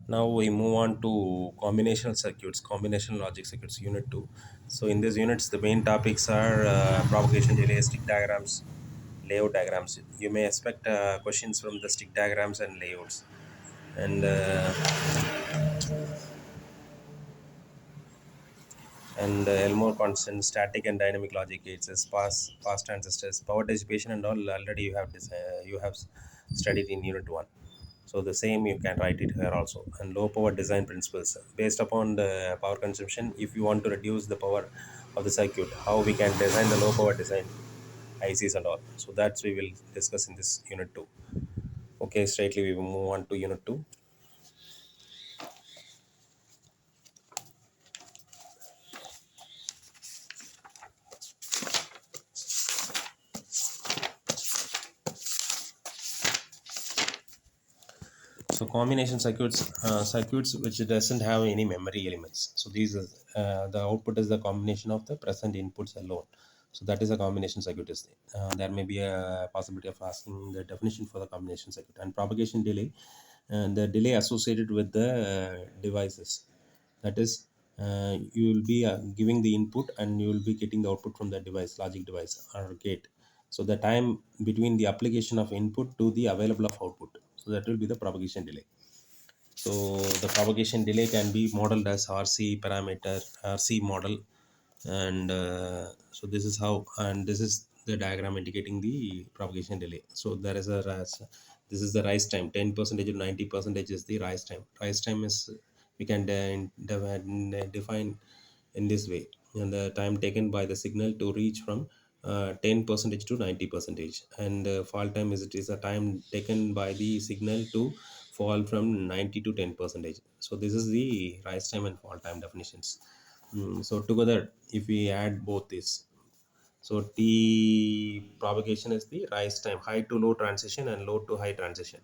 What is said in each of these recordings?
Now we move on to combinational circuits, combinational logic circuits, unit 2. So in these units, the main topics are propagation delay, stick diagrams, layout diagrams. You may expect questions from the stick diagrams and layouts. And Elmore constant, static and dynamic logic gates, as past transistors, power dissipation, and all. Already you have studied in unit 1. So the same you can write it here also. And low power design principles, based upon the power consumption. If you want to reduce the power of the circuit, how we can design the low power design ICs and all. So that's we will discuss in this unit 2. Okay, straightly we will move on to unit 2. So combination circuits which doesn't have any memory elements. So these are, the output is the combination of the present inputs alone. So that is a combination circuit. There may be a possibility of asking the definition for the combination circuit. And propagation delay, and the delay associated with the devices. That is, you will be giving the input and you will be getting the output from the device, logic device or gate. So the time between the application of input to the available of output, so that will be the propagation delay. So the propagation delay can be modeled as RC parameter, RC model. And so this is how, and this is the diagram indicating the propagation delay. So there is a this is the rise time, 10% to 90% is the rise time. Rise time is, we can define in this way, and the time taken by the signal to reach from 10% to 90%. And fall time is, it is a time taken by the signal to fall from 90 to 10%. So this is the rise time and fall time definitions. So together, if we add both this, so T propagation is the rise time, high to low transition and low to high transition.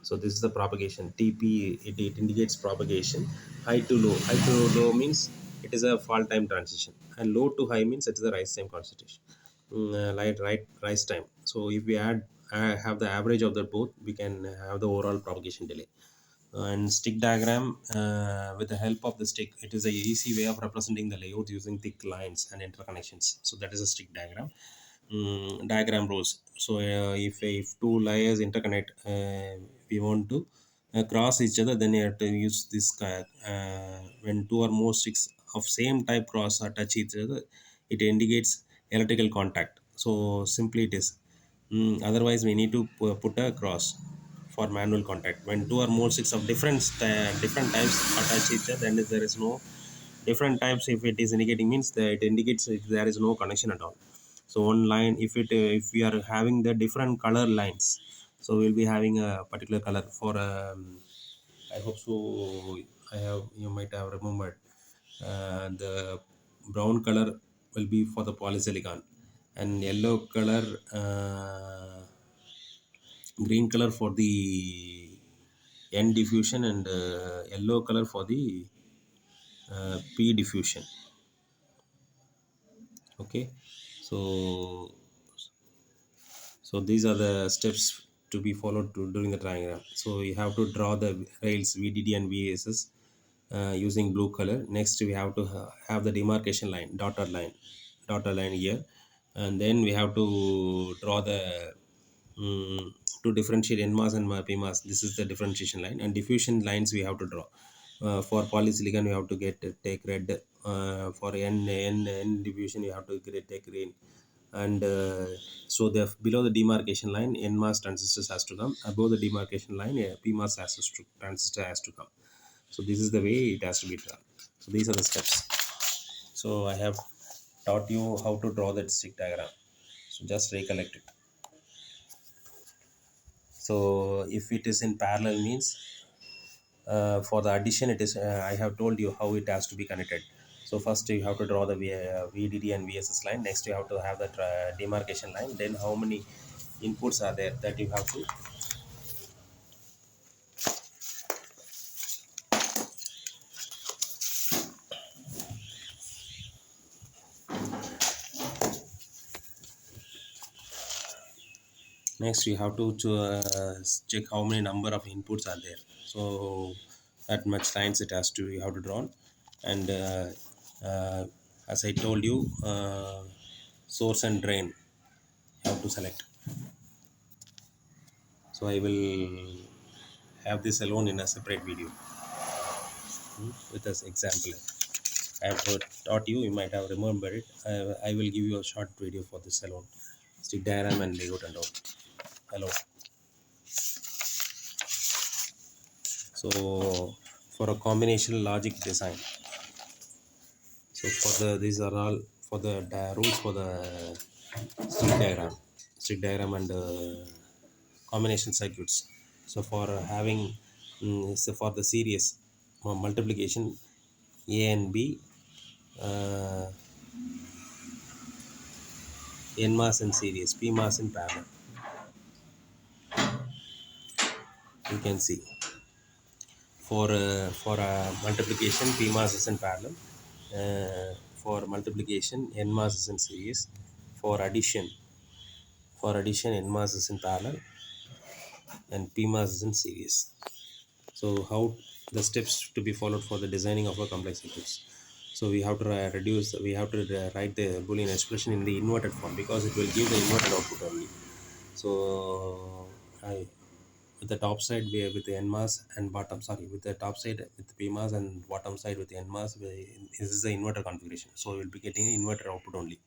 So this is the propagation. TP, it indicates propagation. High to low. High to low means it is a fall time transition, and low to high means it is a rise time constitution. Right, rise time. So if we add have the average of the both, we can have the overall propagation delay. And stick diagram, with the help of the stick, it is a easy way of representing the layout using thick lines and interconnections. So that is a stick diagram. Diagram rules. So if two layers interconnect, we want to cross each other, then you have to use this when two or more sticks of same type cross or touch each other, it indicates electrical contact. So simply it is. Otherwise we need to put a cross for manual contact. When two or more sticks of different types attach each other, then there is no different types. If it is indicating means that it indicates there is no connection at all. So one line, if we are having the different color lines, so we'll be having a particular color for I hope so. I have, you might have remembered, the brown color will be for the polysilicon, and yellow color, green color for the N diffusion, and yellow color for the P diffusion. Okay, so these are the steps to be followed during the diagram. So you have to draw the rails VDD and VSS using blue color. Next we have to have the demarcation line, dotted line here. And then we have to draw the to differentiate NMOS and PMOS. This is the differentiation line, and diffusion lines we have to draw. For polysilicon, we have to take red. For N diffusion, you have to take green. And so the below the demarcation line, NMOS transistors has to come. Above the demarcation line, PMOS transistor has to come. So this is the way it has to be done. So these are the steps. So I have taught you how to draw that stick diagram. So just recollect it. So if it is in parallel means, for the addition, it is, I have told you how it has to be connected. So first you have to draw the VDD and VSS line. Next you have to have the demarcation line. Then how many inputs are there, that you have to. Next you have to check how many number of inputs are there. So At much times it has to, you have to draw. And uh, as I told you, source and drain you have to select. So I will have this alone in a separate video, with this example. I have taught you, you might have remembered it. I will give you a short video for this alone. Stick diagram and layout and all. Hello. So for a combination logic design. So for the, these are all for the rules for the stick diagram and combination circuits. So for having, so for the series multiplication, A and B, uh, N mass in series, P mass in parallel. You can see for multiplication, P mass is in parallel. For multiplication, N mass is in series. For addition, N mass is in parallel and P mass is in series. So how the steps to be followed for the designing of a complex circuits. So we have to write the Boolean expression in the inverted form, because it will give the inverted output only. So I, with the top side with the N mass and bottom, sorry, with the top side with the P mass and bottom side with the N mass, this is the inverter configuration. So we'll be getting an inverter output only.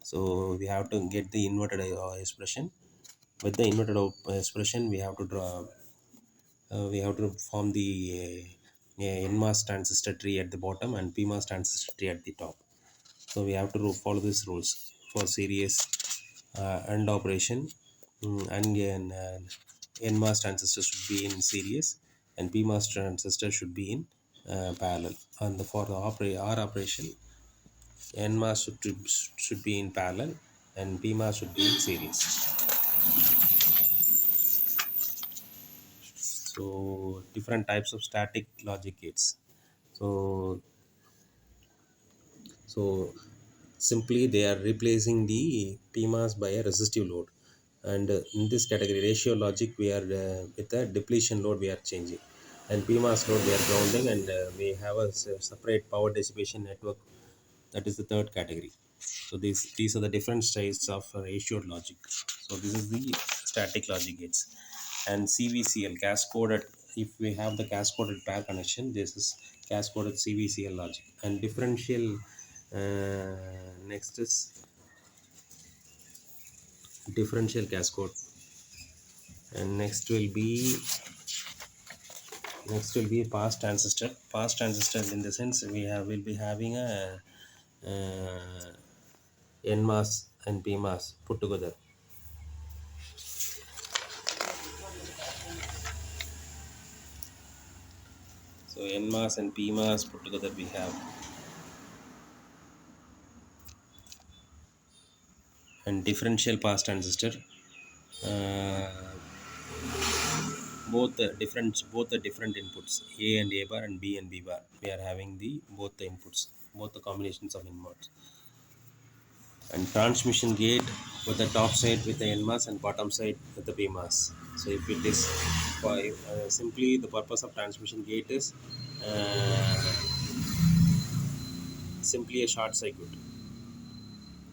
So we have to get the inverted expression. With the inverted expression, we have to form the NMOS transistor tree at the bottom and PMOS transistor tree at the top. So we have to follow these rules for series AND operation. And NMOS transistor should be in series and PMOS transistor should be in parallel. And for the OR operation, NMOS should be in parallel and PMOS should be in series. So different types of static logic gates. So so simply they are replacing the PMOS by a resistive load. And in this category, ratio logic, we are with a depletion load we are changing, and PMOS load we are grounding, and we have a separate power dissipation network. That is the third category. So these are the different styles of ratio logic. So this is the static logic gates. And CVCL, cascoded, if we have the cascoded pair connection, this is cascoded CVCL logic. And differential, next is differential cascode. And next will be pass transistor. In the sense, will be having a uh, NMOS and PMOS put together. So NMOS and PMOS put together we have. And differential pass transistor, uh, both the different inputs, A and A bar and B and B bar. We are having the both the inputs, both the combinations of inputs. And transmission gate with the top side with the NMOS and bottom side with the PMOS. So if it is for simply the purpose of transmission gate is uh, simply a short circuit.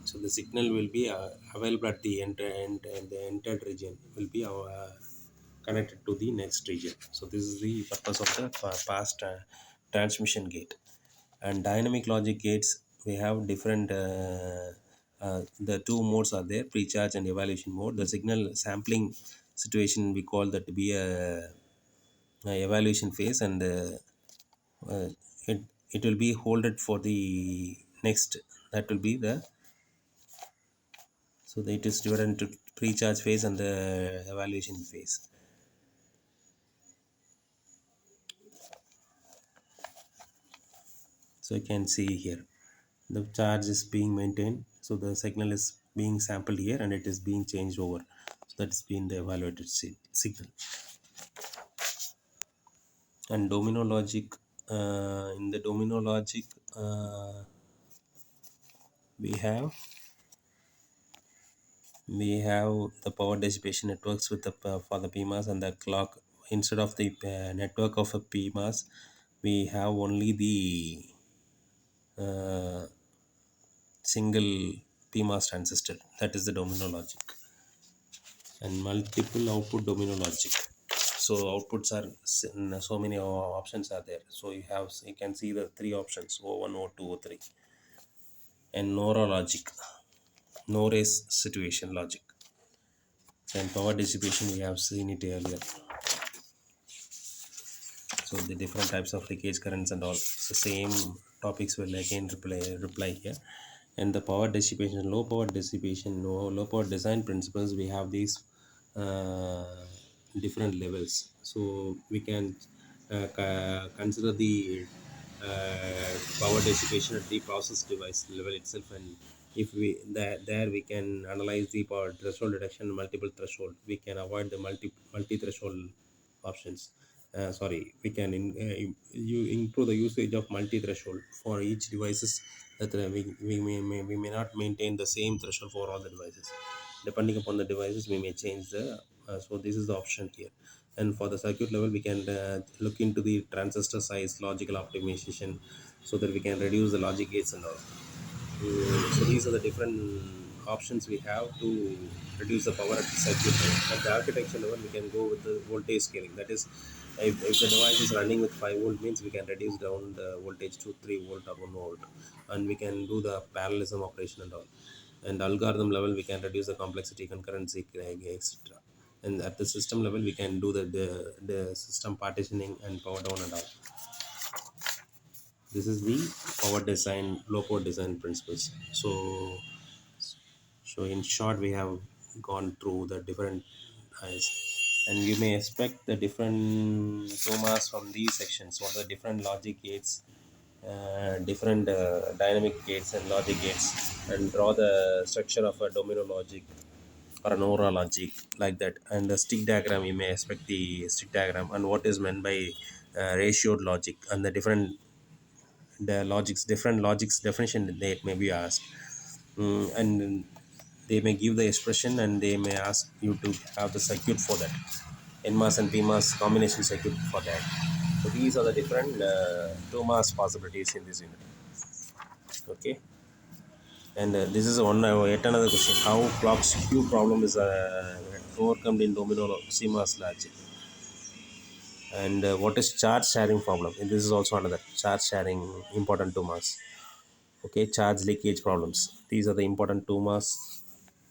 So the signal will be available at the end, and the entered region will be connected to the next region. So this is the purpose of the past transmission gate. And dynamic logic gates, we have different the two modes are there, pre-charge and evaluation mode. The signal sampling situation, we call that to be a evaluation phase, and uh, it it will be holded for the next, that will be the, so it is divided into pre-charge phase and the evaluation phase. So you can see here the charge is being maintained, so the signal is being sampled here and it is being changed over. So that's been the evaluated signal. And domino logic, in the domino logic, uh, we have we have the power dissipation networks with the for the PMOS and the clock instead of the network of a PMOS, we have only the uh, single PMOS transistor, that is the domino logic, and multiple output domino logic. So outputs are so many options are there. So you can see the three options: O1, O2, O3, and NORA logic, no race situation logic, and power dissipation we have seen it earlier. So the different types of leakage currents and all. So same topics will again reply here. And the power dissipation, low power dissipation, low power design principles. We have these different levels. So we can consider the power dissipation at the process device level itself, and if we there we can analyze the power threshold reduction, multiple threshold. We can avoid the multi threshold options. Sorry, we can you improve the usage of multi-threshold for each devices, that we may not maintain the same threshold for all the devices. Depending upon the devices, we may change the so this is the option here. And for the circuit level, we can look into the transistor size, logical optimization, so that we can reduce the logic gates and all. So these are the different options we have to reduce the power at the circuit level. At the architecture level, we can go with the voltage scaling. That is, if the device is running with 5 volt, means we can reduce down the voltage to 3 volt or 1 volt, and we can do the parallelism operation and all. And algorithm level, we can reduce the complexity, concurrency, etc. And at the system level, we can do the system partitioning and power down and all. This is the power design, low power design principles. So in short, we have gone through the different eyes, and you may expect the different tomas from these sections. What are the different logic gates, different dynamic gates and logic gates, and draw the structure of a domino logic or an aura logic, like that. And the stick diagram, you may expect the stick diagram and what is meant by ratioed logic, and the different logics definition they may be asked. And they may give the expression, and they may ask you to have the circuit for that, NMOS and PMOS combination circuit for that. So these are the different 2 mass possibilities in this unit. Okay. And this is one yet another question: how clock's Q problem is overcome in domino CMOS logic? And what is charge sharing problem? And this is also another charge sharing important 2 mass. Okay, charge leakage problems. These are the important 2 mass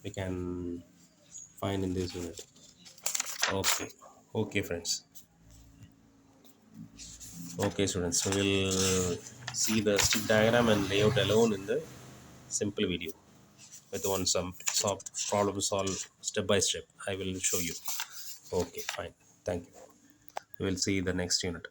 we can find in this unit. Okay. Okay, friends. Okay, students, so we'll see the stick diagram and layout alone in the simple video with some problem solved step by step. I will show you. Okay, fine. Thank you. We'll see the next unit.